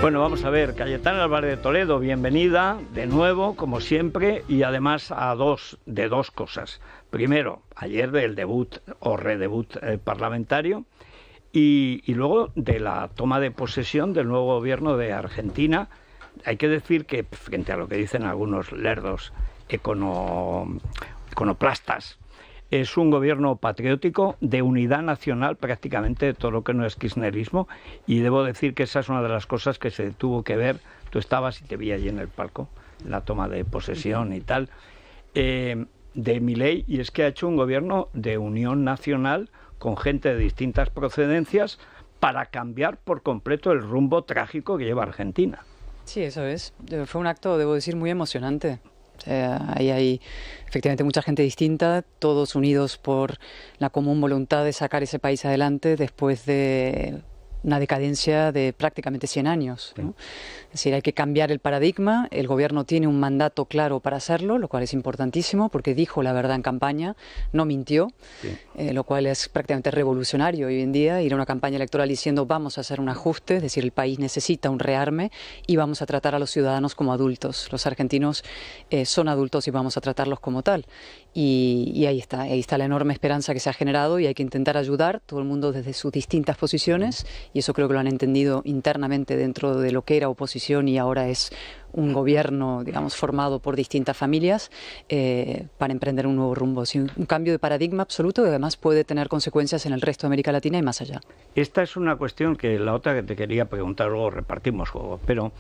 Bueno, vamos a ver, Cayetana Álvarez de Toledo, bienvenida de nuevo, como siempre, y además a dos cosas. Primero, ayer del debut o redebut parlamentario, y luego de la toma de posesión del nuevo gobierno de Argentina. Hay que decir que, frente a lo que dicen algunos lerdos econoplastas, es un gobierno patriótico de unidad nacional, prácticamente de todo lo que no es kirchnerismo, y debo decir que esa es una de las cosas que se tuvo que ver. Tú estabas y te vi allí en el palco, la toma de posesión y tal, de Milei, y es que ha hecho un gobierno de unión nacional con gente de distintas procedencias para cambiar por completo el rumbo trágico que lleva Argentina. Sí, eso es. Fue un acto, debo decir, muy emocionante. Ahí hay efectivamente mucha gente distinta, todos unidos por la común voluntad de sacar ese país adelante después de una decadencia de prácticamente 100 años, ¿no? Es decir, hay que cambiar el paradigma. El gobierno tiene un mandato claro para hacerlo, lo cual es importantísimo porque dijo la verdad en campaña, no mintió, lo cual es prácticamente revolucionario hoy en día, ir a una campaña electoral diciendo vamos a hacer un ajuste, es decir, el país necesita un rearme y vamos a tratar a los ciudadanos como adultos. Los argentinos son adultos y vamos a tratarlos como tal. Y ahí está la enorme esperanza que se ha generado, y hay que intentar ayudar todo el mundo desde sus distintas posiciones, y eso creo que lo han entendido internamente dentro de lo que era oposición y ahora es un gobierno, digamos, formado por distintas familias para emprender un nuevo rumbo. Sí, un cambio de paradigma absoluto, que además puede tener consecuencias en el resto de América Latina y más allá. Esta es una cuestión que la otra que te quería preguntar, luego repartimos juego, pero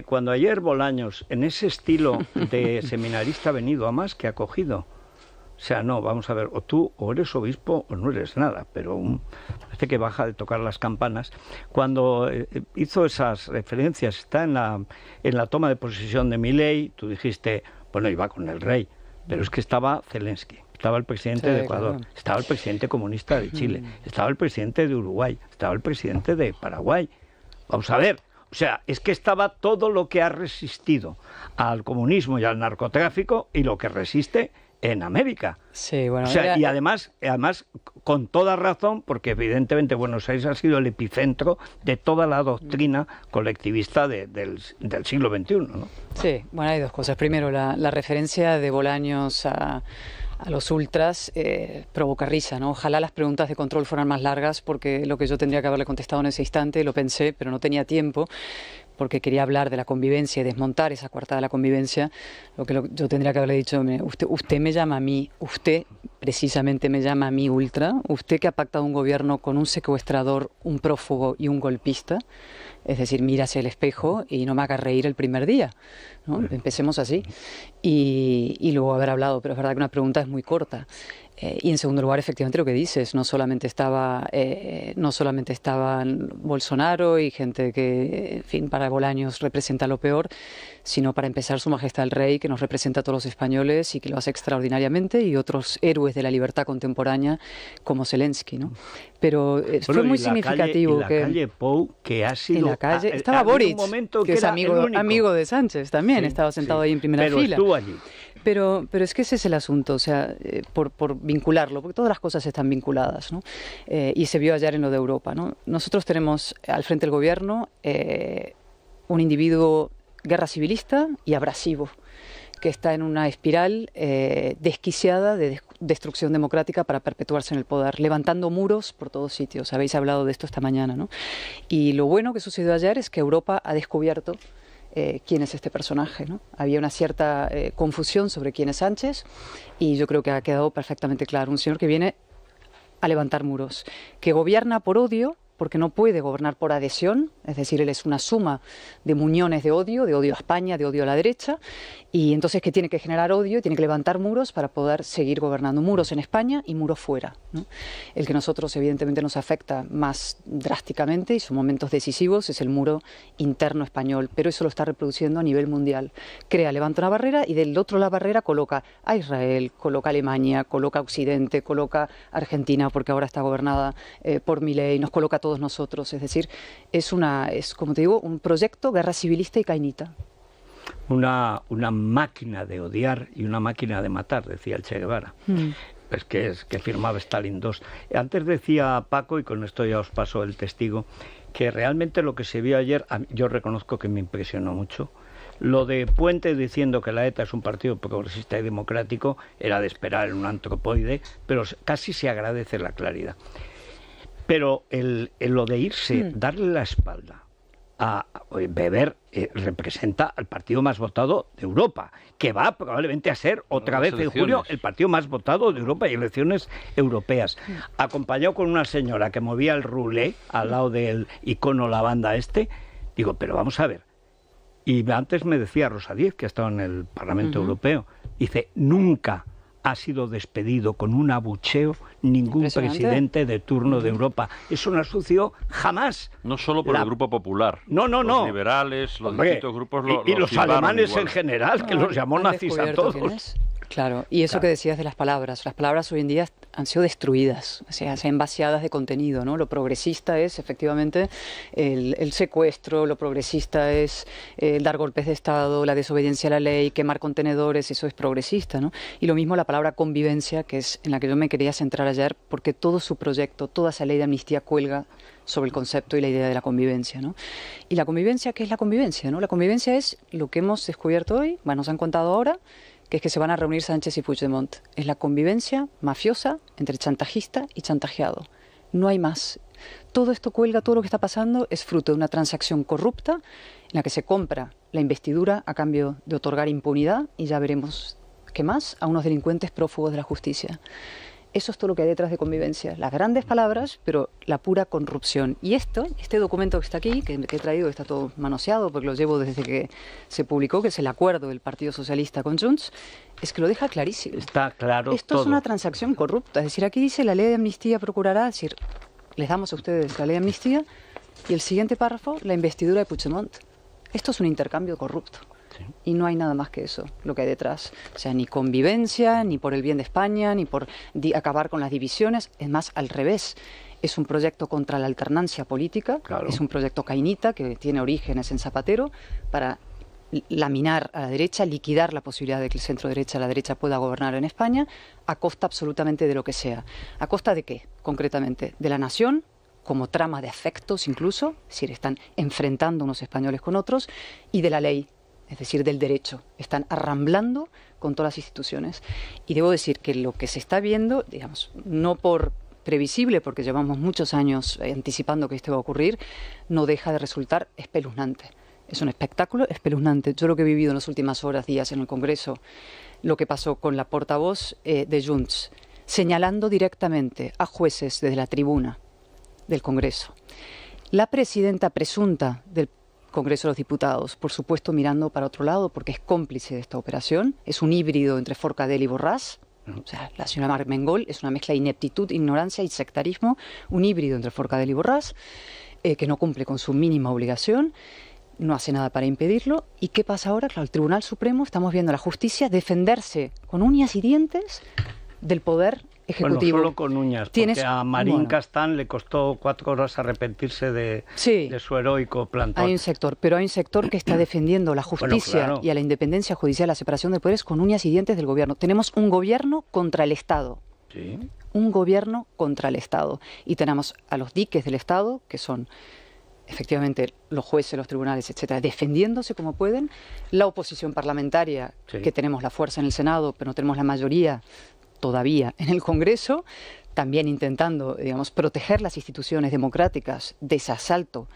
cuando ayer Bolaños, en ese estilo de seminarista venido a más que ha cogido, o sea, no, vamos a ver, o tú o eres obispo o no eres nada, pero parece que baja de tocar las campanas. Cuando hizo esas referencias, está en la toma de posesión de Milei, tú dijiste, bueno, iba con el rey, pero es que estaba Zelensky, estaba el presidente de Ecuador, claro, estaba el presidente comunista de Chile, estaba el presidente de Uruguay, estaba el presidente de Paraguay. Vamos a ver, o sea, es que estaba todo lo que ha resistido al comunismo y al narcotráfico y lo que resiste en América. Sí, bueno, o sea, y además con toda razón, porque evidentemente Buenos Aires ha sido el epicentro de toda la doctrina colectivista del siglo XXI, ¿no? Sí, bueno, hay dos cosas. Primero, la referencia de Bolaños a los ultras provoca risa, ¿no? Ojalá las preguntas de control fueran más largas, porque lo que yo tendría que haberle contestado en ese instante, lo pensé, pero no tenía tiempo, porque quería hablar de la convivencia y desmontar esa coartada de la convivencia. Yo tendría que haberle dicho, usted me llama a mí, usted precisamente me llama a mí ultra, usted que ha pactado un gobierno con un secuestrador, un prófugo y un golpista. Es decir, mira hacia el espejo y no me haga reír el primer día, ¿no? Empecemos así. Y luego haber hablado, pero es verdad que una pregunta es muy corta. Y en segundo lugar, efectivamente, lo que dices, no solamente estaban Bolsonaro y gente que, en fin, para Bolaños representa lo peor, sino para empezar Su Majestad el Rey, que nos representa a todos los españoles y que lo hace extraordinariamente, y otros héroes de la libertad contemporánea como Zelensky, ¿no? Pero fue muy significativo. La calle Pou, que ha sido... En la calle estaba Boric, que es amigo de Sánchez también, sí, estaba sentado ahí en primera fila. Pero estuvo allí. Pero es que ese es el asunto, o sea, por vincularlo, porque todas las cosas están vinculadas, ¿no? Y se vio ayer en lo de Europa, ¿no? Nosotros tenemos al frente del gobierno un individuo guerra civilista y abrasivo, que está en una espiral desquiciada de destrucción democrática para perpetuarse en el poder, levantando muros por todos sitios. Habéis hablado de esto esta mañana, ¿no? Y lo bueno que sucedió ayer es que Europa ha descubierto quién es este personaje, ¿no? Había una cierta confusión sobre quién es Sánchez, y yo creo que ha quedado perfectamente claro. Un señor que viene a levantar muros, que gobierna por odio, porque no puede gobernar por adhesión, es decir, él es una suma de muñones de odio a España, de odio a la derecha, y entonces que tiene que generar odio, tiene que levantar muros para poder seguir gobernando, muros en España y muros fuera, ¿no? El que a nosotros evidentemente nos afecta más drásticamente y son momentos decisivos es el muro interno español, pero eso lo está reproduciendo a nivel mundial. Levanta una barrera y del otro la barrera coloca a Israel, coloca a Alemania, coloca a Occidente, coloca a Argentina, porque ahora está gobernada por Milei, nos coloca a todos nosotros. Es decir, es como te digo, un proyecto guerra civilista y cainita. Una máquina de odiar y una máquina de matar, decía el Che Guevara. Es que firmaba Stalin II. Antes decía Paco, y con esto ya os paso el testigo, que realmente lo que se vio ayer, yo reconozco que me impresionó mucho. Lo de Puente diciendo que la ETA es un partido progresista y democrático era de esperar en un antropoide, pero casi se agradece la claridad. Pero lo de irse, darle la espalda a Weber, representa al partido más votado de Europa, que va probablemente a ser otra vez en julio el partido más votado de Europa y elecciones europeas, acompañado con una señora que movía el rulé al lado del icono lavanda digo, pero vamos a ver. Y antes me decía Rosa Díez, que ha estado en el Parlamento Europeo, dice, nunca ha sido despedido con un abucheo ningún presidente de turno de Europa. Eso no sucedió jamás. No solo por el Grupo Popular. No. Los liberales, los distintos grupos y los alemanes igual. En general, que los llamó nazis a todos. Claro, y eso que decías de las palabras hoy en día han sido destruidas, o sea, se han vaciadas de contenido, ¿no? Lo progresista es efectivamente el secuestro, lo progresista es dar golpes de Estado, la desobediencia a la ley, quemar contenedores, eso es progresista, ¿no? Y lo mismo la palabra convivencia, que es en la que yo me quería centrar ayer, porque todo su proyecto, toda esa ley de amnistía cuelga sobre el concepto y la idea de la convivencia, ¿no? Y la convivencia, ¿qué es la convivencia, no? La convivencia es lo que hemos descubierto hoy, nos han contado ahora, que es que se van a reunir Sánchez y Puigdemont. Es la convivencia mafiosa entre chantajista y chantajeado. No hay más. Todo esto cuelga, todo lo que está pasando es fruto de una transacción corrupta en la que se compra la investidura a cambio de otorgar impunidad y ya veremos qué más a unos delincuentes prófugos de la justicia. Eso es todo lo que hay detrás de convivencia. Las grandes palabras, pero la pura corrupción. Y este documento que está aquí, que he traído, está todo manoseado, porque lo llevo desde que se publicó, que es el acuerdo del Partido Socialista con Junts, es que lo deja clarísimo. Está claro Esto todo. Es una transacción corrupta. Es decir, aquí dice la ley de amnistía procurará, es decir, les damos a ustedes la ley de amnistía, y el siguiente párrafo, la investidura de Puigdemont. Esto es un intercambio corrupto. Sí. Y no hay nada más que eso, lo que hay detrás. O sea, ni convivencia, ni por el bien de España, ni por acabar con las divisiones. Es más, al revés. Es un proyecto contra la alternancia política. Claro. Es un proyecto cainita que tiene orígenes en Zapatero para laminar a la derecha, liquidar la posibilidad de que el centro-derecha, la derecha pueda gobernar en España a costa absolutamente de lo que sea. ¿A costa de qué, concretamente? De la nación, como trama de afectos incluso, es decir, están enfrentando unos españoles con otros, y de la ley, es decir, del derecho. Están arramblando con todas las instituciones. Y debo decir que lo que se está viendo, digamos, no por previsible, porque llevamos muchos años anticipando que esto va a ocurrir, no deja de resultar espeluznante. Es un espectáculo espeluznante. Yo lo que he vivido en las últimas horas, días en el Congreso, lo que pasó con la portavoz de Junts, señalando directamente a jueces desde la tribuna del Congreso. La presidenta presunta del Congreso de los Diputados, por supuesto mirando para otro lado porque es cómplice de esta operación, es un híbrido entre Forcadell y Borràs, o sea, la señora Armengol es una mezcla de ineptitud, ignorancia y sectarismo, un híbrido entre Forcadell y Borràs, que no cumple con su mínima obligación, no hace nada para impedirlo. ¿Y qué pasa ahora? Claro, el Tribunal Supremo, estamos viendo a la justicia defenderse con uñas y dientes del poder ejecutivo. Bueno, solo con uñas, porque a Marín Castán le costó 4 horas arrepentirse de su heroico plantón. Hay un sector, pero hay un sector que está defendiendo a la justicia y a la independencia judicial, la separación de poderes con uñas y dientes del gobierno. Tenemos un gobierno contra el Estado. Sí. Un gobierno contra el Estado. Y tenemos a los diques del Estado, que son efectivamente los jueces, los tribunales, etcétera, defendiéndose como pueden. La oposición parlamentaria, que tenemos la fuerza en el Senado, pero no tenemos la mayoría todavía en el Congreso, también intentando, digamos, proteger las instituciones democráticas de ese asalto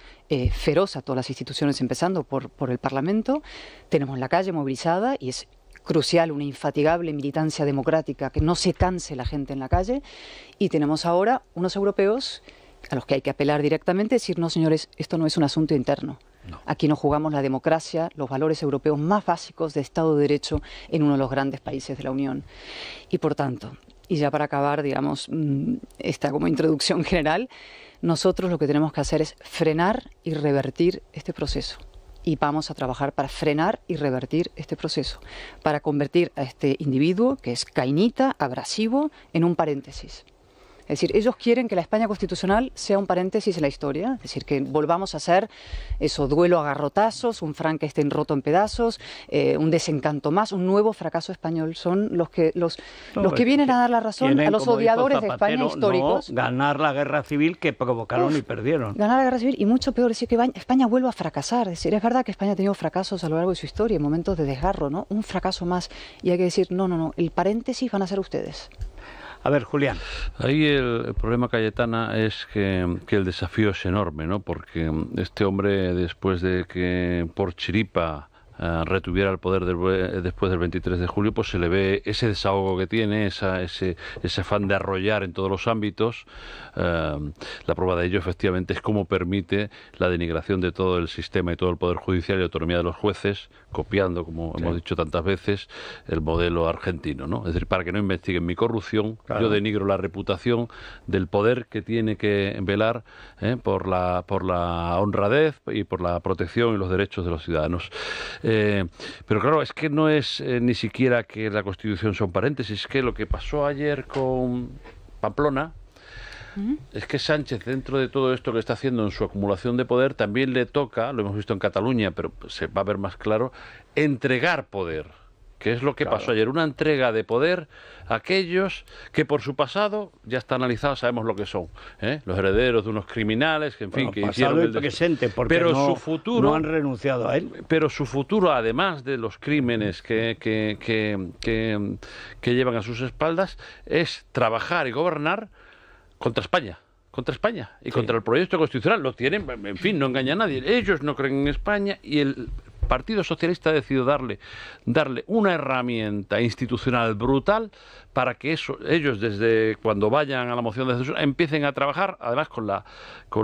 feroz a todas las instituciones, empezando por el Parlamento. Tenemos la calle movilizada y es crucial una infatigable militancia democrática, que no se canse la gente en la calle. Y tenemos ahora unos europeos a los que hay que apelar directamente, decir, no señores, esto no es un asunto interno. No. Aquí nos jugamos la democracia, los valores europeos más básicos de Estado de Derecho en uno de los grandes países de la Unión. Y por tanto, y ya para acabar, digamos, esta como introducción general, nosotros lo que tenemos que hacer es frenar y revertir este proceso. Y vamos a trabajar para frenar y revertir este proceso, para convertir a este individuo, que es cainita, abrasivo, en un paréntesis. Es Es decir, ellos quieren que la España constitucional sea un paréntesis en la historia, es decir, que volvamos a hacer eso, duelo a garrotazos, un Frankenstein roto en pedazos, un desencanto más, un nuevo fracaso español. Son los que vienen a dar la razón a los odiadores de España históricos. No ganar la guerra civil que provocaron y perdieron. Ganar la guerra civil y mucho peor, decir que España vuelva a fracasar. Es decir, es verdad que España ha tenido fracasos a lo largo de su historia, en momentos de desgarro, ¿no? Un fracaso más. Y hay que decir, no, el paréntesis van a ser ustedes. A ver, Julián. Ahí el problema, Cayetana, es que el desafío es enorme, ¿no? Porque este hombre, después de que por chiripa retuviera el poder después del 23 de julio, pues se le ve ese desahogo que tiene, ese afán de arrollar en todos los ámbitos. La prueba de ello, efectivamente, es cómo permite la denigración de todo el sistema y todo el poder judicial y la autonomía de los jueces, copiando, como hemos dicho tantas veces, el modelo argentino, ¿no? Es decir, para que no investiguen mi corrupción, yo denigro la reputación del poder que tiene que velar por la honradez y por la protección y los derechos de los ciudadanos. Pero claro, es que no es ni siquiera que la Constitución sea un paréntesis, es que lo que pasó ayer con Pamplona es que Sánchez, dentro de todo esto que está haciendo en su acumulación de poder, también le toca, lo hemos visto en Cataluña, pero se va a ver más claro, entregar poder. Que es lo que pasó ayer, una entrega de poder a aquellos que por su pasado ya está analizado, sabemos lo que son, los herederos de unos criminales que, en fin, que hicieron el presente, porque pero su futuro no han renunciado a él. Pero su futuro, además de los crímenes que llevan a sus espaldas, es trabajar y gobernar contra España y contra el proyecto constitucional. Lo tienen, en fin, no engaña a nadie. Ellos no creen en España y el Partido Socialista ha decidido darle una herramienta institucional brutal para que ellos, desde cuando vayan a la moción de censura, empiecen a trabajar, además con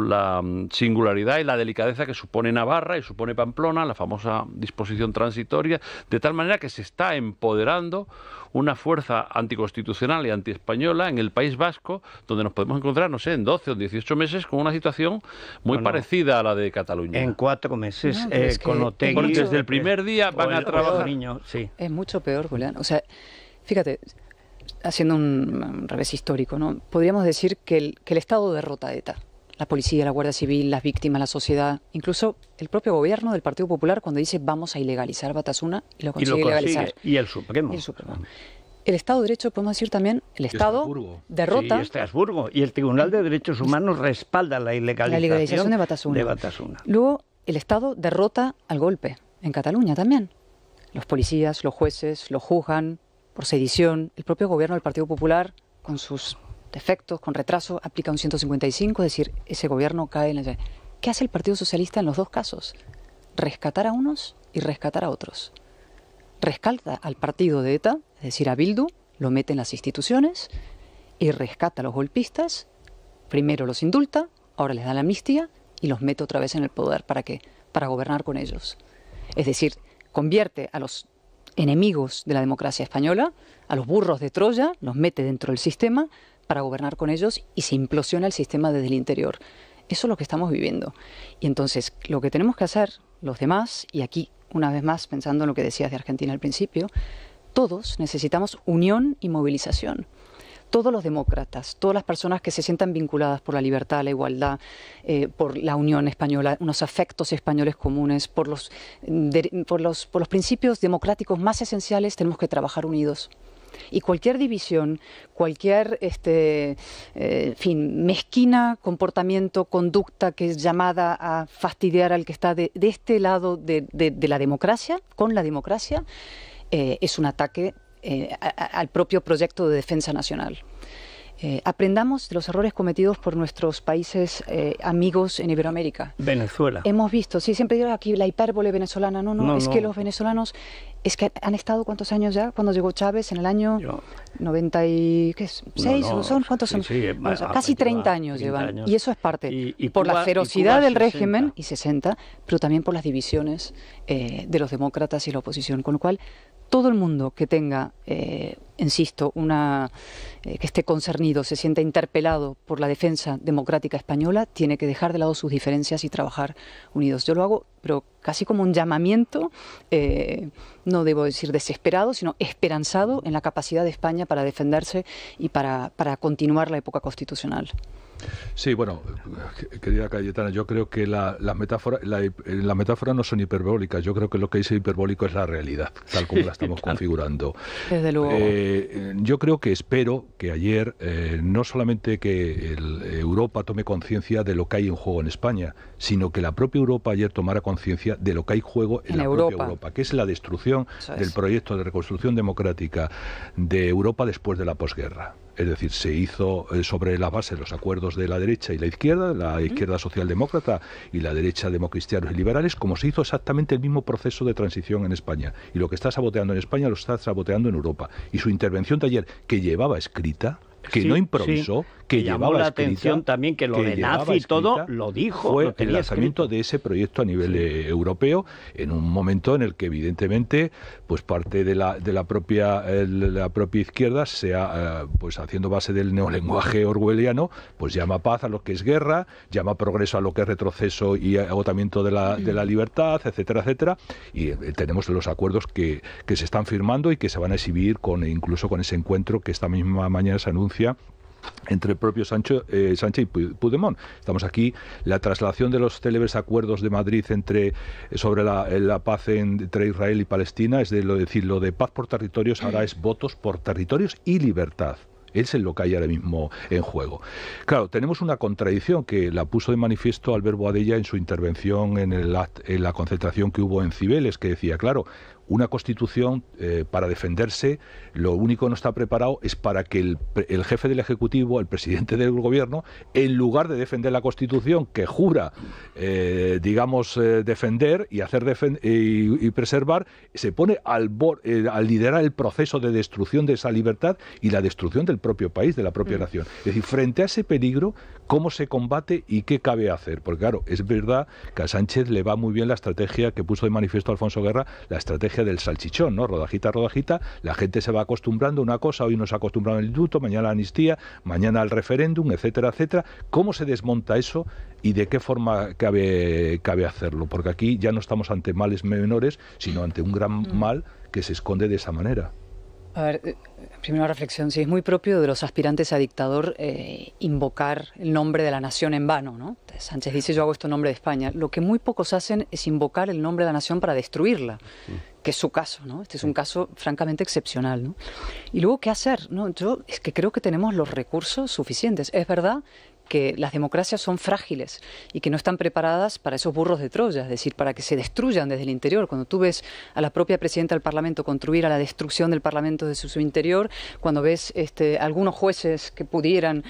la singularidad y la delicadeza que supone Navarra y supone Pamplona, la famosa disposición transitoria, de tal manera que se está empoderando una fuerza anticonstitucional y antiespañola en el País Vasco, donde nos podemos encontrar, no sé, en 12 o 18 meses con una situación muy parecida a la de Cataluña. En 4 meses, con Otegi. Desde el primer día van a trabajar. Es mucho peor, Julián. O sea, fíjate, haciendo un revés histórico, ¿no? Podríamos decir que el Estado derrota a ETA. La policía, la Guardia Civil, las víctimas, la sociedad, incluso el propio gobierno del Partido Popular cuando dice vamos a ilegalizar Batasuna y lo consigue ilegalizar. Y el Supremo. El Estado de Derecho, podemos decir también, el Estado derrota... Sí, Estrasburgo. Y el Tribunal de Derechos Humanos respalda la ilegalización de Batasuna. Luego, el Estado derrota al golpe en Cataluña también. Los policías, los jueces lo juzgan por sedición. El propio gobierno del Partido Popular, con sus defectos, con retraso, aplica un 155, es decir, ese gobierno cae en la... ¿Qué hace el Partido Socialista en los dos casos? Rescatar a unos y rescatar a otros. Rescata al partido de ETA, es decir, a Bildu, lo mete en las instituciones y rescata a los golpistas. Primero los indulta, ahora les da la amnistía y los mete otra vez en el poder. ¿Para qué? Para gobernar con ellos. Es decir, convierte a los enemigos de la democracia española, a los burros de Troya, los mete dentro del sistema para gobernar con ellos y se implosiona el sistema desde el interior. Eso es lo que estamos viviendo. Y entonces, lo que tenemos que hacer los demás, y aquí, una vez más, pensando en lo que decías de Argentina al principio, todos necesitamos unión y movilización. Todos los demócratas, todas las personas que se sientan vinculadas por la libertad, la igualdad, por la Unión Española, unos afectos españoles comunes, por los principios democráticos más esenciales, tenemos que trabajar unidos. Y cualquier división, cualquier mezquina comportamiento, conducta que es llamada a fastidiar al que está de este lado de la democracia, con la democracia, es un ataque al propio proyecto de defensa nacional. Aprendamos de los errores cometidos por nuestros países amigos en Iberoamérica. Venezuela. Hemos visto, sí, siempre digo aquí la hipérbole venezolana, que los venezolanos, es que han estado ¿cuántos años ya? Cuando llegó Chávez en el año 96, ¿cuántos son? Sí, casi 30 años llevan. Y eso es parte, y por Cuba, la ferocidad del 60. régimen, y 60, pero también por las divisiones de los demócratas y la oposición. Con lo cual, todo el mundo que tenga, insisto, que esté concernido, se sienta interpelado por la defensa democrática española, tiene que dejar de lado sus diferencias y trabajar unidos. Yo lo hago, pero casi como un llamamiento, no debo decir desesperado, sino esperanzado en la capacidad de España para defenderse y para continuar la época constitucional. Sí, bueno, querida Cayetana, yo creo que las metáforas no son hiperbólicas. Yo creo que lo que es hiperbólico es la realidad, tal como la estamos configurando. Desde luego. Yo creo que espero que ayer no solamente que Europa tome conciencia de lo que hay en juego en España, sino que la propia Europa ayer tomara conciencia de lo que hay en juego en la propia Europa, que es la destrucción del proyecto de reconstrucción democrática de Europa después de la posguerra. Es decir, se hizo sobre la base de los acuerdos de la derecha y la izquierda socialdemócrata y la derecha democristianos y liberales, como se hizo exactamente el mismo proceso de transición en España. Y lo que está saboteando en España lo está saboteando en Europa. Y su intervención de ayer, que llevaba escrita, que no improvisó, que llamó la atención también que lo de nazi y todo lo dijo, fue el lanzamiento de ese proyecto a nivel europeo en un momento en el que evidentemente pues parte de la propia izquierda pues haciendo base del neolenguaje orwelliano, pues llama paz a lo que es guerra, llama progreso a lo que es retroceso y agotamiento de la libertad, etcétera, etcétera, y tenemos los acuerdos que se están firmando y que se van a exhibir incluso con ese encuentro que esta misma mañana se anuncia entre el propio Sánchez y Puigdemont. Estamos aquí, la traslación de los célebres acuerdos de Madrid sobre la paz entre Israel y Palestina, es decir, lo de paz por territorios ahora es votos por territorios y libertad. Es lo que hay ahora mismo en juego. Claro, tenemos una contradicción que la puso de manifiesto Albert Boadella en su intervención en la concentración que hubo en Cibeles, que decía, claro, una constitución para defenderse, lo único que no está preparado es para que el jefe del Ejecutivo, el presidente del Gobierno, en lugar de defender la constitución que jura, defender y y preservar, se pone al liderar el proceso de destrucción de esa libertad y la destrucción del propio país, de la propia nación. Es decir, frente a ese peligro, ¿cómo se combate y qué cabe hacer? Porque claro, es verdad que a Sánchez le va muy bien la estrategia que puso de manifiesto Alfonso Guerra, la estrategia del salchichón, ¿no? Rodajita, rodajita, la gente se va acostumbrando a una cosa, hoy nos ha acostumbrado al indulto, mañana la amnistía, mañana al referéndum, etcétera, etcétera. ¿Cómo se desmonta eso y de qué forma cabe hacerlo? Porque aquí ya no estamos ante males menores, sino ante un gran mal que se esconde de esa manera. A ver, primera reflexión, sí, es muy propio de los aspirantes a dictador invocar el nombre de la nación en vano, ¿no? Sánchez dice, yo hago esto en nombre de España. Lo que muy pocos hacen es invocar el nombre de la nación para destruirla, que es su caso, ¿no? Este es un caso francamente excepcional, ¿no? Y luego, ¿qué hacer? ¿No? Yo es que creo que tenemos los recursos suficientes. Es verdad que las democracias son frágiles y que no están preparadas para esos burros de Troya, es decir, para que se destruyan desde el interior. Cuando tú ves a la propia presidenta del Parlamento contribuir a la destrucción del Parlamento desde su interior, cuando ves algunos jueces que pudieran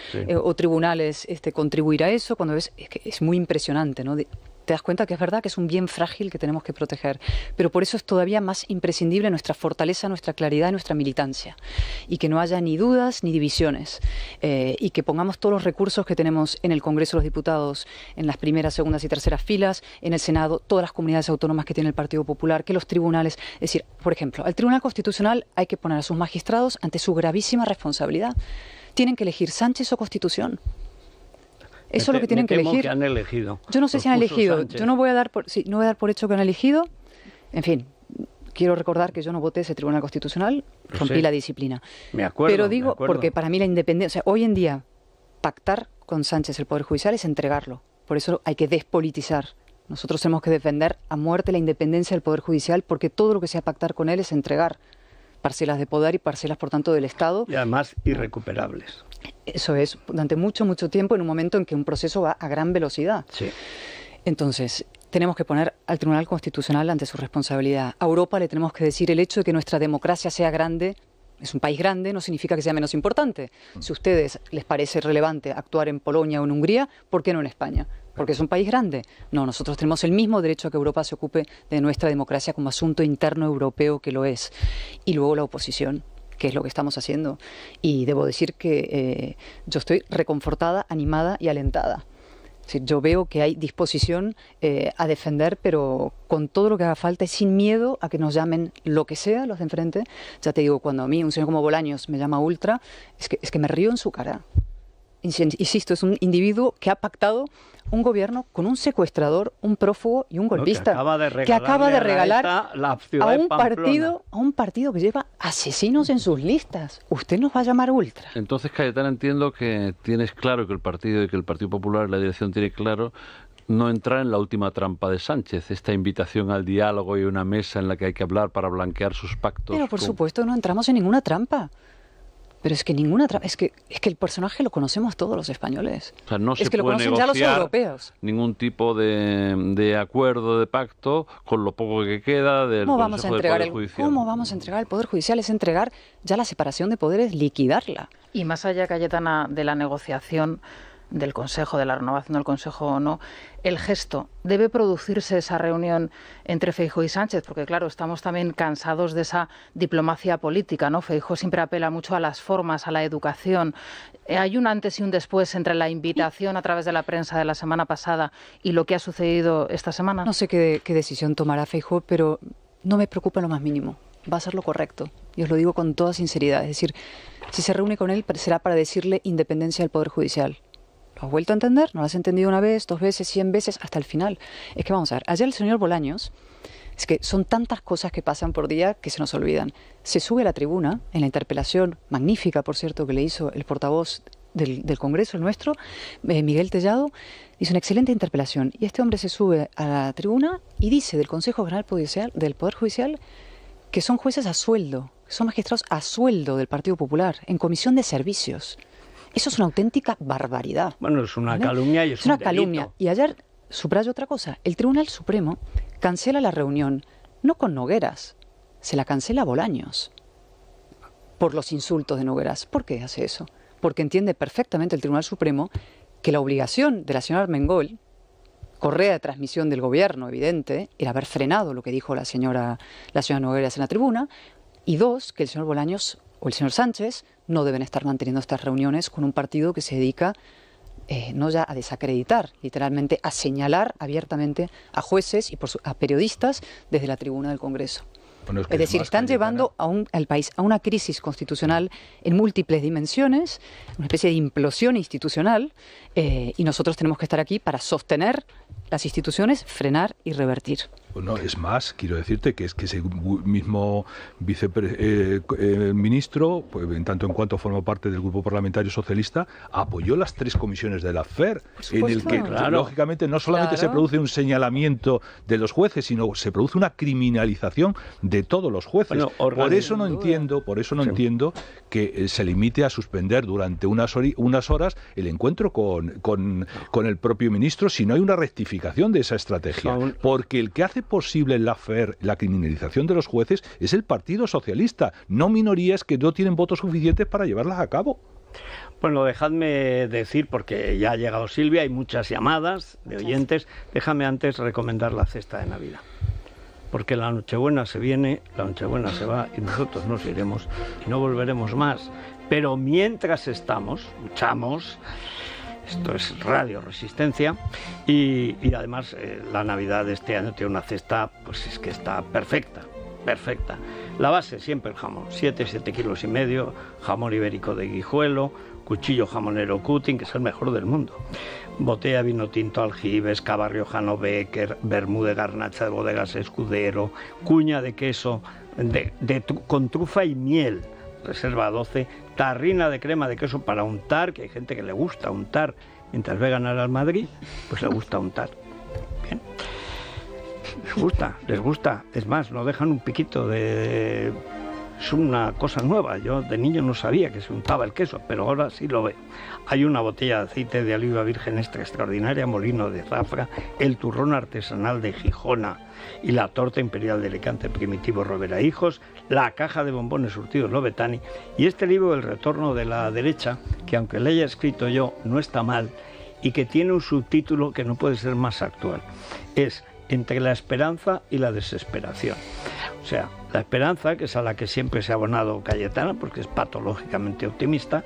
o tribunales contribuir a eso, cuando ves, es muy impresionante, ¿no? Te das cuenta que es verdad que es un bien frágil que tenemos que proteger, pero por eso es todavía más imprescindible nuestra fortaleza, nuestra claridad y nuestra militancia, y que no haya ni dudas ni divisiones, y que pongamos todos los recursos que tenemos en el Congreso de los Diputados, en las primeras, segundas y terceras filas, en el Senado, todas las comunidades autónomas que tiene el Partido Popular, que los tribunales, es decir, por ejemplo, al Tribunal Constitucional hay que poner a sus magistrados ante su gravísima responsabilidad. Tienen que elegir Sánchez o Constitución. Eso es lo que tienen que elegir. Que han elegido. Yo no sé si han elegido. Sánchez. Yo no voy a dar por hecho que han elegido. En fin, quiero recordar que yo no voté ese Tribunal Constitucional, rompí la disciplina. Me acuerdo. Pero digo, porque para mí la independencia, o sea, hoy en día pactar con Sánchez el Poder Judicial es entregarlo. Por eso hay que despolitizar. Nosotros tenemos que defender a muerte la independencia del Poder Judicial, porque todo lo que sea pactar con él es entregar parcelas de poder y parcelas, por tanto, del Estado. Y además irrecuperables. Eso es, durante mucho, mucho tiempo, en un momento en que un proceso va a gran velocidad. Sí. Entonces, tenemos que poner al Tribunal Constitucional ante su responsabilidad. A Europa le tenemos que decir, el hecho de que nuestra democracia sea grande, es un país grande, no significa que sea menos importante. Si a ustedes les parece relevante actuar en Polonia o en Hungría, ¿por qué no en España? Porque es un país grande. No, nosotros tenemos el mismo derecho a que Europa se ocupe de nuestra democracia como asunto interno europeo que lo es. Y luego la oposición, que es lo que estamos haciendo. Y debo decir que yo estoy reconfortada, animada y alentada. Es decir, yo veo que hay disposición a defender, pero con todo lo que haga falta y sin miedo a que nos llamen lo que sea los de enfrente. Ya te digo, cuando a mí un señor como Bolaños me llama ultra, es que me río en su cara. Insisto, es un individuo que ha pactado un gobierno con un secuestrador, un prófugo y un golpista. Que acaba de regalar a un partido que lleva asesinos en sus listas. Usted nos va a llamar ultra. Entonces, Cayetana, entiendo que tienes claro que el Partido Popular, la dirección tiene claro no entrar en la última trampa de Sánchez, esta invitación al diálogo y una mesa en la que hay que hablar para blanquear sus pactos. Pero por supuesto no entramos en ninguna trampa. Pero es que ninguna es que el personaje lo conocemos todos los españoles. O sea, no se que lo puede conocen ya los europeos. Ningún tipo de acuerdo, de pacto, con lo poco que queda del Consejo del Poder Judicial. ¿Cómo vamos a entregar el Poder Judicial? Es entregar ya la separación de poderes, liquidarla. Y más allá, Cayetana, de la negociación del Consejo, de la renovación del Consejo o no, el gesto, ¿debe producirse esa reunión entre Feijóo y Sánchez? Porque claro, estamos también cansados de esa diplomacia política, ¿no? Feijóo siempre apela mucho a las formas, a la educación. ¿Hay un antes y un después entre la invitación a través de la prensa de la semana pasada y lo que ha sucedido esta semana? No sé qué decisión tomará Feijóo, pero no me preocupa lo más mínimo. Va a ser lo correcto. Y os lo digo con toda sinceridad. Es decir, si se reúne con él, será para decirle independencia del Poder Judicial. ¿Lo has vuelto a entender? ¿No lo has entendido una vez, 2 veces, 100 veces, hasta el final? Es que vamos a ver, ayer el señor Bolaños, es que son tantas cosas que pasan por día que se nos olvidan. Se sube a la tribuna, en la interpelación, magnífica, por cierto, que le hizo el portavoz del Congreso, el nuestro, Miguel Tellado, hizo una excelente interpelación. Y este hombre se sube a la tribuna y dice del Consejo General del Poder Judicial que son jueces a sueldo, que son magistrados a sueldo del Partido Popular, en comisión de servicios. Eso es una auténtica barbaridad. Bueno, es una calumnia y es una calumnia. Y ayer, subrayo otra cosa, el Tribunal Supremo cancela la reunión, no con Nogueras, se la cancela a Bolaños, por los insultos de Nogueras. ¿Por qué hace eso? Porque entiende perfectamente el Tribunal Supremo que la obligación de la señora Armengol, correa de transmisión del gobierno, evidente, era haber frenado lo que dijo la señora Nogueras en la tribuna, y 2, que el señor Bolaños o el señor Sánchez no deben estar manteniendo estas reuniones con un partido que se dedica no ya a desacreditar, literalmente a señalar abiertamente a jueces y a periodistas desde la tribuna del Congreso. Bueno, es decir, están llevando al país a una crisis constitucional en múltiples dimensiones, una especie de implosión institucional, y nosotros tenemos que estar aquí para sostener las instituciones, frenar y revertir. Bueno, es más, quiero decirte que ese mismo viceministro, pues, en tanto en cuanto forma parte del grupo parlamentario socialista, apoyó las 3 comisiones de la FER, en el que, lógicamente, no solamente se produce un señalamiento de los jueces, sino se produce una criminalización de todos los jueces. Bueno, por eso no entiendo que se limite a suspender durante unas horas el encuentro con el propio ministro si no hay una rectificación de esa estrategia. Porque el que hace posible en la FER la criminalización de los jueces es el Partido Socialista, no minorías que no tienen votos suficientes para llevarlas a cabo. Bueno, dejadme decir, porque ya ha llegado Silvia, hay muchas llamadas de oyentes, déjame antes recomendar la cesta de Navidad. Porque la Nochebuena se viene, la Nochebuena se va y nosotros nos iremos y no volveremos más. Pero mientras luchamos. Esto es Radio Resistencia y además la Navidad de este año tiene una cesta, pues es que está perfecta. La base siempre el jamón, 7 kilos y medio, jamón ibérico de Guijuelo, cuchillo jamonero Cutting, que es el mejor del mundo. Botella de vino tinto Aljibes, cava riojano Becker, vermú de garnacha de bodegas Escudero, cuña de queso con trufa y miel, Reserva 12, tarrina de crema de queso para untar, que hay gente que le gusta untar, mientras ve ganar al Madrid, pues le gusta untar. Bien. Les gusta, es más, no dejan un piquito de... Es una cosa nueva, yo de niño no sabía que se untaba el queso, pero ahora sí lo veo. Hay una botella de aceite de oliva virgen extraordinaria, molino de zafra, el turrón artesanal de Gijona y la torta imperial de Alicante Primitivo Rovera Hijos, la caja de bombones surtidos Lobetani y este libro El retorno de la derecha, que aunque le haya escrito yo, no está mal y que tiene un subtítulo que no puede ser más actual. Es Entre la esperanza y la desesperación. O sea, la esperanza, que es a la que siempre se ha abonado Cayetana, porque es patológicamente optimista,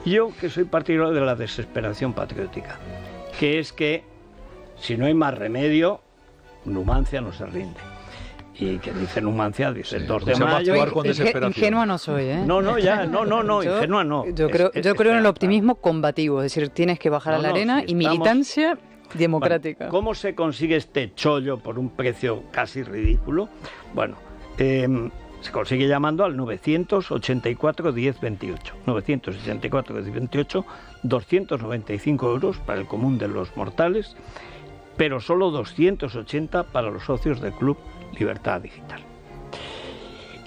y yo, que soy partidario de la desesperación patriótica. que es que si no hay más remedio, Numancia no se rinde. Y que dice Numancia, dice el 2 de mayo. Ingenua no soy, ¿eh? No, ingenua no. Yo creo en el optimismo combativo, es decir, tienes que bajar a la arena y militancia democrática. Bueno, ¿cómo se consigue este chollo por un precio casi ridículo? Bueno, se consigue llamando al 984 10 28. 984 10 28, 295 euros para el común de los mortales, pero solo 280 para los socios del Club Libertad Digital.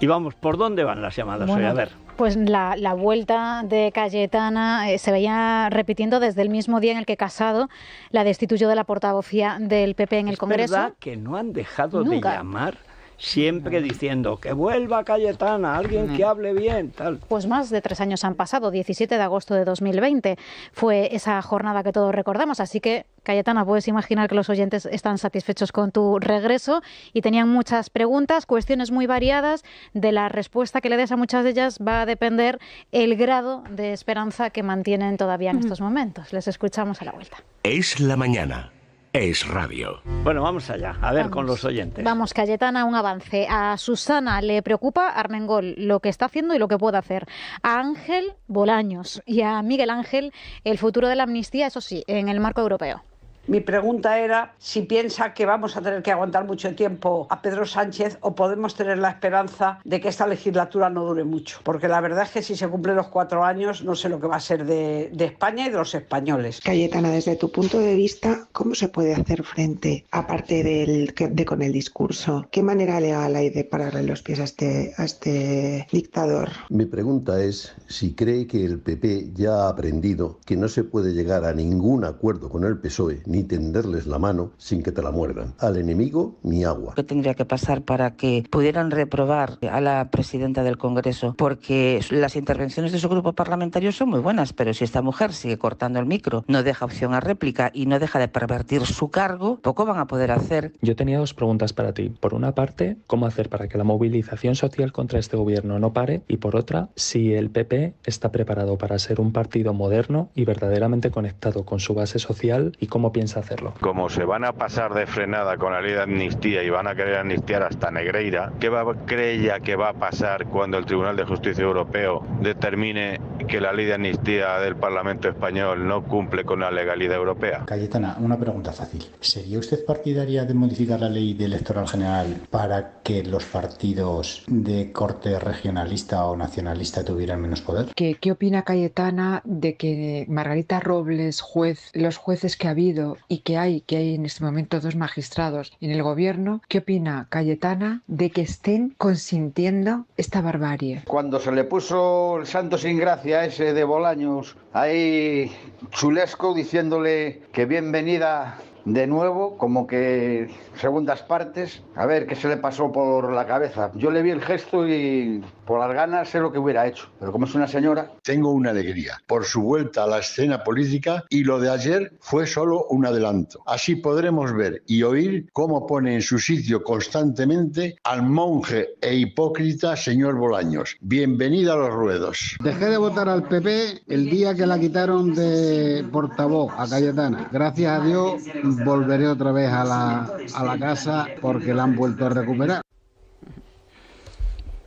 Y vamos, ¿por dónde van las llamadas hoy? A ver. Pues la vuelta de Cayetana se veía repitiendo desde el mismo día en el que Casado la destituyó de la portavocía del PP en el Congreso. Es verdad que no han dejado de llamar, siempre diciendo que vuelva Cayetana, alguien que hable bien, tal. Pues más de 3 años han pasado, 17 de agosto de 2020 fue esa jornada que todos recordamos, así que Cayetana, puedes imaginar que los oyentes están satisfechos con tu regreso y tenían muchas preguntas, cuestiones muy variadas. De la respuesta que le des a muchas de ellas va a depender el grado de esperanza que mantienen todavía en estos momentos. Les escuchamos a la vuelta. Es la mañana. Es radio. Bueno, vamos allá, a ver con los oyentes. Vamos, Cayetana, un avance. A Susana le preocupa Armengol, lo que está haciendo y lo que puede hacer. A Ángel, Bolaños. Y a Miguel Ángel, el futuro de la amnistía, eso sí, en el marco europeo. Mi pregunta era si piensa que vamos a tener que aguantar mucho tiempo a Pedro Sánchez o podemos tener la esperanza de que esta legislatura no dure mucho. Porque la verdad es que si se cumplen los 4 años no sé lo que va a ser de España y de los españoles. Cayetana, desde tu punto de vista, ¿cómo se puede hacer frente, aparte de con el discurso? ¿Qué manera legal hay de pararle los pies a este dictador? Mi pregunta es si cree que el PP ya ha aprendido que no se puede llegar a ningún acuerdo con el PSOE ni tenderles la mano sin que te la muerdan. Al enemigo, ni agua. ¿Qué tendría que pasar para que pudieran reprobar a la presidenta del Congreso? Porque las intervenciones de su grupo parlamentario son muy buenas, pero si esta mujer sigue cortando el micro, no deja opción a réplica y no deja de pervertir su cargo, poco van a poder hacer. Yo tenía 2 preguntas para ti. Por una parte, ¿cómo hacer para que la movilización social contra este gobierno no pare? Y por otra, si el PP está preparado para ser un partido moderno y verdaderamente conectado con su base social y cómo piensa hacerlo. Como se van a pasar de frenada con la ley de amnistía y van a querer amnistiar hasta Negreira, ¿qué cree ella que va a pasar cuando el Tribunal de Justicia Europeo determine que la ley de amnistía del Parlamento español no cumple con la legalidad europea? Cayetana, una pregunta fácil. ¿Sería usted partidaria de modificar la ley electoral general para que los partidos de corte regionalista o nacionalista tuvieran menos poder? ¿Qué opina Cayetana de que Margarita Robles, los jueces que ha habido y que hay en este momento 2 magistrados en el gobierno, qué opina Cayetana de que estén consintiendo esta barbarie? Cuando se le puso el santo sin gracia ese de Bolaños, ahí chulesco diciéndole que bienvenida de nuevo, como que segundas partes, a ver qué se le pasó por la cabeza. Yo le vi el gesto y por las ganas sé lo que hubiera hecho, pero como es una señora... Tengo una alegría por su vuelta a la escena política y lo de ayer fue solo un adelanto. Así podremos ver y oír cómo pone en su sitio constantemente al monje e hipócrita señor Bolaños. Bienvenida a los ruedos. Dejé de votar al PP el día que la quitaron de portavoz a Cayetana. Gracias a Dios volveré otra vez a la casa porque la han vuelto a recuperar.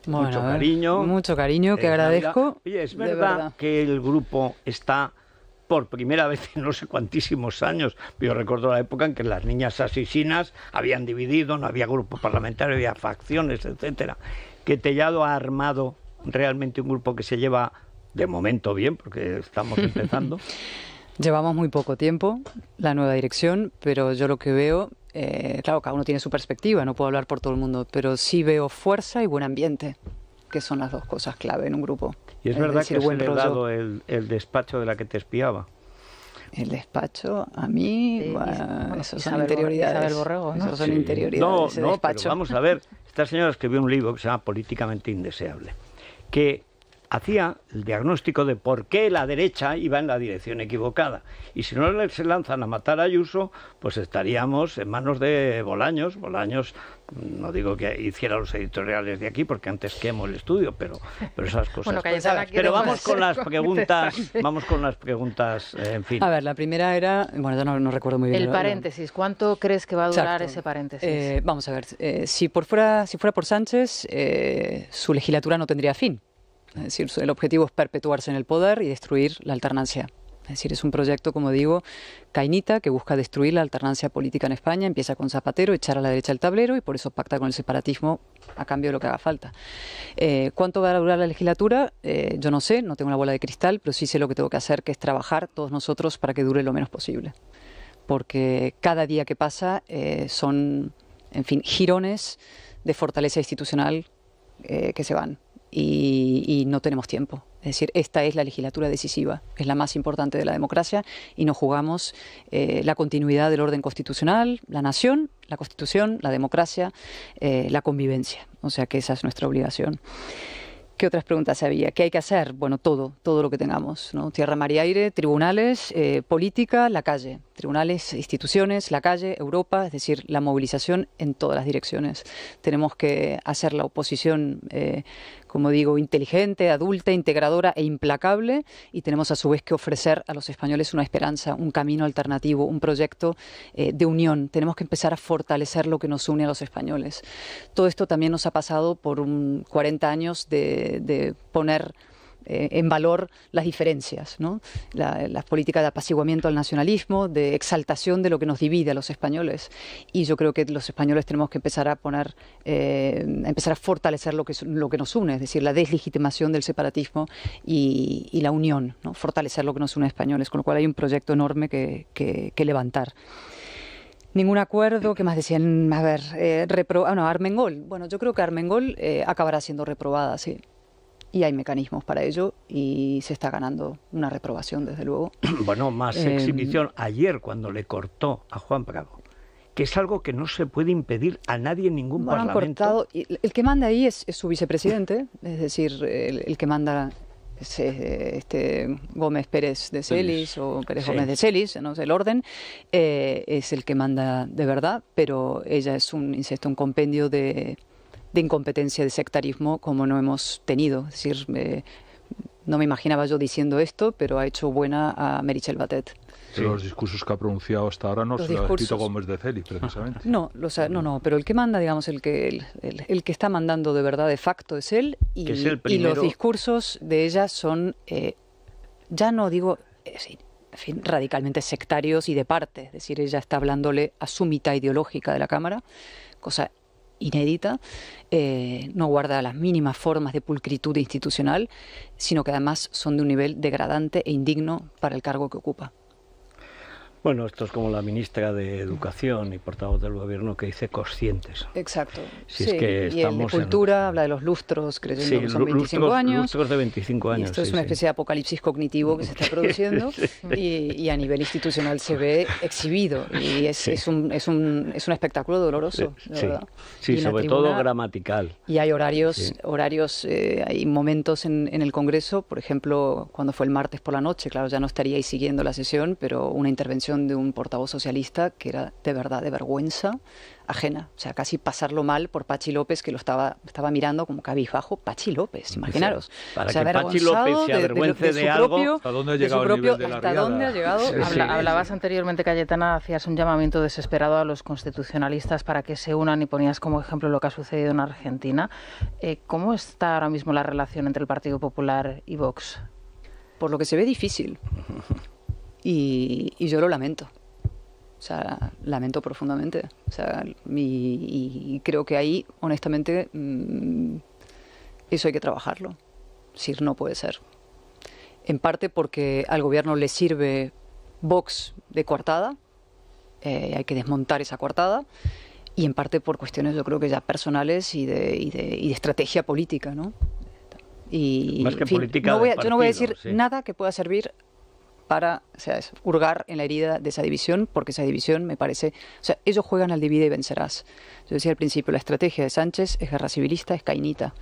Bueno, mucho cariño que agradezco. Oye, es verdad que el grupo está por primera vez en no sé cuantísimos años. Yo recuerdo la época en que las niñas asesinas habían dividido, no había grupo parlamentario, había facciones, etcétera. Que Tellado ha armado realmente un grupo que se lleva de momento bien, porque estamos empezando. Llevamos muy poco tiempo, la nueva dirección, pero yo lo que veo, claro, cada uno tiene su perspectiva, no puedo hablar por todo el mundo, pero sí veo fuerza y buen ambiente, que son las 2 cosas clave en un grupo. Y es verdad que se le ha dado el despacho de la que te espiaba. El despacho, a mí, sí, bueno, eso son Isabel interioridades. Isabel Borrego, ¿no? Eso son interioridades. Pero vamos a ver, esta señora escribió un libro que se llama Políticamente Indeseable, que hacía el diagnóstico de por qué la derecha iba en la dirección equivocada. Y si no se lanzan a matar a Ayuso, pues estaríamos en manos de Bolaños. Bolaños, no digo que hiciera los editoriales de aquí, porque antes quemo el estudio, pero esas cosas. Bueno, Cayetana, pero vamos con las preguntas, en fin. A ver, la primera era, bueno, yo no recuerdo muy bien. El paréntesis, ¿cuánto crees que va a durar ese paréntesis? Vamos a ver, si fuera por Sánchez, su legislatura no tendría fin. Es decir, el objetivo es perpetuarse en el poder y destruir la alternancia. Es decir, es un proyecto, como digo, cainita, que busca destruir la alternancia política en España. Empieza con Zapatero, echar a la derecha el tablero, y por eso pacta con el separatismo a cambio de lo que haga falta. ¿Cuánto va a durar la legislatura? Yo no sé, no tengo una bola de cristal, pero sí sé lo que tengo que hacer, que es trabajar todos nosotros para que dure lo menos posible. Porque cada día que pasa son, en fin, jirones de fortaleza institucional que se van. Y no tenemos tiempo. Es decir, esta es la legislatura decisiva, es la más importante de la democracia, y nos jugamos la continuidad del orden constitucional, la nación, la Constitución, la democracia, la convivencia. O sea que esa es nuestra obligación. ¿Qué otras preguntas había? ¿Qué hay que hacer? Bueno, todo lo que tengamos, ¿no? Tierra, mar y aire, tribunales, política, la calle. Tribunales, instituciones, la calle, Europa, es decir, la movilización en todas las direcciones. Tenemos que hacer la oposición, como digo, inteligente, adulta, integradora e implacable, y tenemos a su vez que ofrecer a los españoles una esperanza, un camino alternativo, un proyecto de unión. Tenemos que empezar a fortalecer lo que nos une a los españoles. Todo esto también nos ha pasado por 40 años de poner en valor las diferencias, ¿no? Las políticas de apaciguamiento al nacionalismo, de exaltación de lo que nos divide a los españoles. Y yo creo que los españoles tenemos que empezar a fortalecer lo que nos une, es decir, la deslegitimación del separatismo y la unión, ¿no? Fortalecer lo que nos une a españoles, con lo cual hay un proyecto enorme que levantar. Ningún acuerdo, ¿qué más decían? A ver, Armengol. Bueno, yo creo que Armengol acabará siendo reprobada, sí. Y hay mecanismos para ello, y se está ganando una reprobación, desde luego. Bueno, más exhibición ayer cuando le cortó a Juan Bravo, que es algo que no se puede impedir a nadie en ningún parlamento. El que manda ahí es su vicepresidente, es decir, el que manda es Gómez Pérez de Celis, o Pérez Gómez de Celis, no sé el orden, es el que manda de verdad, pero ella es un compendio de incompetencia, de sectarismo, como no hemos tenido. Es decir, no me imaginaba yo diciendo esto, pero ha hecho buena a Meritxell Batet. Sí. Los discursos que ha pronunciado hasta ahora no se lo ha escrito Gómez de Celis, precisamente. No, pero el que manda, digamos, el que está mandando de verdad de facto es él, y los discursos de ella son, ya no digo, en fin, radicalmente sectarios y de parte. Es decir, ella está hablándole a su mitad ideológica de la Cámara, cosa inédita, no guarda las mínimas formas de pulcritud institucional, sino que además son de un nivel degradante e indigno para el cargo que ocupa. Bueno, esto es como la ministra de Educación y portavoz del Gobierno, que dice conscientes. Exacto. Si es que y el de Cultura habla de los lustros, creyendo que son 25 años. Lustros de 25 años. Y esto es una especie de apocalipsis cognitivo que se está produciendo, y a nivel institucional se ve exhibido. Y es un espectáculo doloroso, de verdad. Sí, sobre todo gramatical. Y hay horarios, hay momentos en el Congreso, por ejemplo, cuando fue el martes por la noche, claro, ya no estaríais siguiendo la sesión, pero una intervención de un portavoz socialista que era de verdad de vergüenza ajena, o sea, casi pasarlo mal por Pachi López, que lo estaba mirando como cabizbajo. Pachi López, imaginaros. Para que Pachi López se avergüence de algo. ¿Hasta dónde ha llegado el nivel de la riada? ¿Hasta dónde ha llegado? Hablabas anteriormente, Cayetana, hacías un llamamiento desesperado a los constitucionalistas para que se unan, y ponías como ejemplo lo que ha sucedido en Argentina. ¿Cómo está ahora mismo la relación entre el Partido Popular y Vox? Por lo que se ve, difícil. Y yo lo lamento. O sea, lamento profundamente. O sea, y creo que ahí, honestamente, eso hay que trabajarlo. Es decir, no puede ser. En parte porque al gobierno le sirve Vox de coartada, hay que desmontar esa coartada, y en parte por cuestiones, yo creo que ya personales y de estrategia política, ¿no? Y, más que en fin, política yo no voy a decir nada que pueda servir para, o sea, hurgar en la herida de esa división, porque esa división me parece, o sea, ellos juegan al divide y vencerás. Yo decía al principio, la estrategia de Sánchez es guerra civilista, es cainita,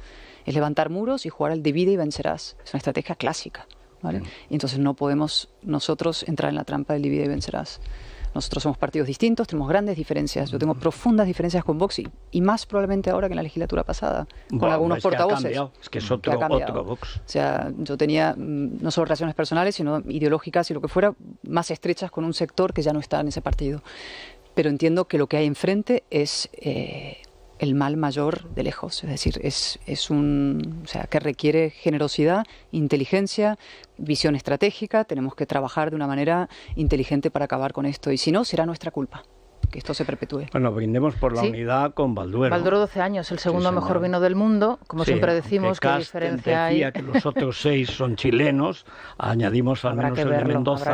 Es levantar muros y jugar al divide y vencerás. Es una estrategia clásica, ¿vale? Y entonces no podemos nosotros entrar en la trampa del divide y vencerás. Nosotros somos partidos distintos, tenemos grandes diferencias. Yo tengo profundas diferencias con Vox y más probablemente ahora que en la legislatura pasada, con algunos portavoces. Es que es otro Vox. O sea, yo tenía no solo relaciones personales, sino ideológicas y lo que fuera, más estrechas con un sector que ya no está en ese partido. Pero entiendo que lo que hay enfrente es el mal mayor de lejos. Es decir, o sea, que requiere generosidad, inteligencia, visión estratégica. Tenemos que trabajar de una manera inteligente para acabar con esto. Y si no, será nuestra culpa que esto se perpetúe. Bueno, brindemos por la unidad con Balduero. Balduero, 12 años, el segundo mejor vino del mundo. Como siempre decimos, ¿qué diferencia hay? Decía que los otros 6 son chilenos. Añadimos al menos el de Mendoza.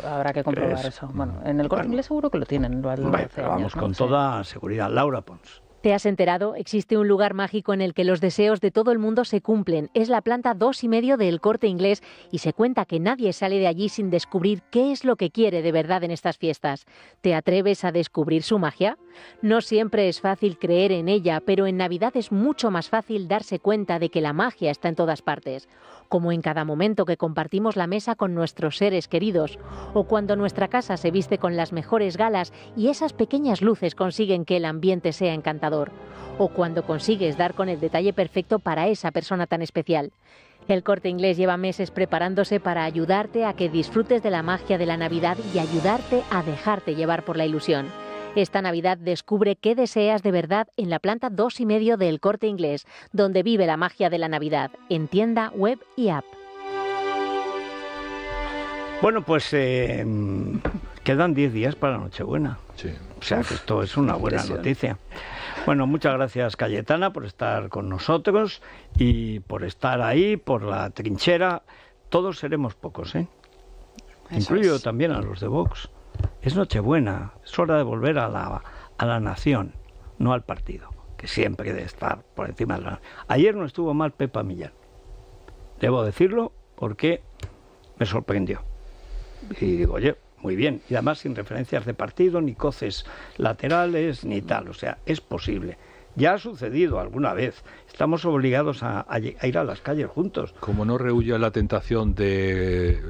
Habrá que comprobar eso. Bueno, en el Corte Inglés seguro que lo tienen. Vamos con toda seguridad. Laura Pons. ¿Te has enterado? Existe un lugar mágico en el que los deseos de todo el mundo se cumplen. Es la planta 2,5 del Corte Inglés y se cuenta que nadie sale de allí sin descubrir qué es lo que quiere de verdad en estas fiestas. ¿Te atreves a descubrir su magia? No siempre es fácil creer en ella, pero en Navidad es mucho más fácil darse cuenta de que la magia está en todas partes. Como en cada momento que compartimos la mesa con nuestros seres queridos, o cuando nuestra casa se viste con las mejores galas y esas pequeñas luces consiguen que el ambiente sea encantador, o cuando consigues dar con el detalle perfecto para esa persona tan especial. El Corte Inglés lleva meses preparándose para ayudarte a que disfrutes de la magia de la Navidad y ayudarte a dejarte llevar por la ilusión. Esta Navidad descubre qué deseas de verdad en la planta 2,5 del Corte Inglés, donde vive la magia de la Navidad, en tienda, web y app. Bueno, pues quedan 10 días para Nochebuena. Sí. O sea que esto es una buena noticia. Bueno, muchas gracias, Cayetana, por estar con nosotros y por estar ahí, por la trinchera. Todos seremos pocos, ¿eh? Incluyo también a los de Vox. Es Nochebuena, es hora de volver a la nación, no al partido, que siempre debe estar por encima de la... Ayer no estuvo mal Pepa Millán, debo decirlo, porque me sorprendió. Y digo, oye, muy bien, y además sin referencias de partido, ni coces laterales, ni tal, o sea, es posible. Ya ha sucedido alguna vez. Estamos obligados a ir a las calles juntos. Como no rehuya la tentación de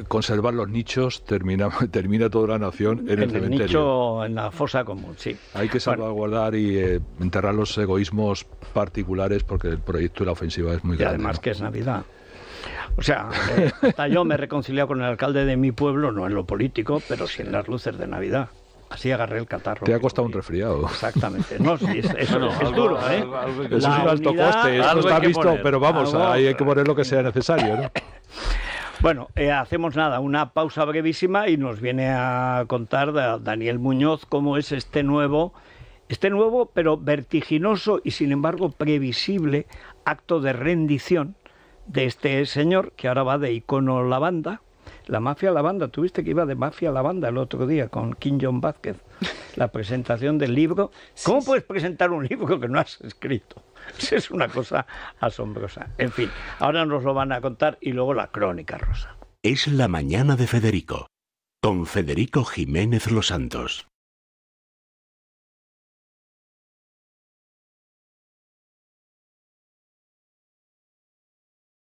conservar los nichos, termina toda la nación en el cementerio. El nicho, en la fosa común, sí. Hay que salvaguardar y enterrar los egoísmos particulares porque el proyecto de la ofensiva es muy grande. Y además que es Navidad. O sea, hasta yo me he reconciliado con el alcalde de mi pueblo, no en lo político, pero sí en las luces de Navidad. Así agarré el catarro. Te ha costado un resfriado. Exactamente. No, sí, eso es duro, ¿eh? Eso es un alto coste, esto está visto, pero vamos, ahí hay que poner lo que sea necesario, ¿no? Bueno, hacemos una pausa brevísima y nos viene a contar Daniel Muñoz cómo es este nuevo pero vertiginoso y sin embargo previsible acto de rendición de este señor que ahora va de icono lavanda. La mafia lavanda, tuviste que iba de mafia lavanda el otro día con Kim Jong Vázquez, la presentación del libro. ¿Cómo puedes presentar un libro que no has escrito? Es una cosa asombrosa. En fin, ahora nos lo van a contar y luego la crónica rosa. Es la mañana de Federico, con Federico Jiménez Los Santos.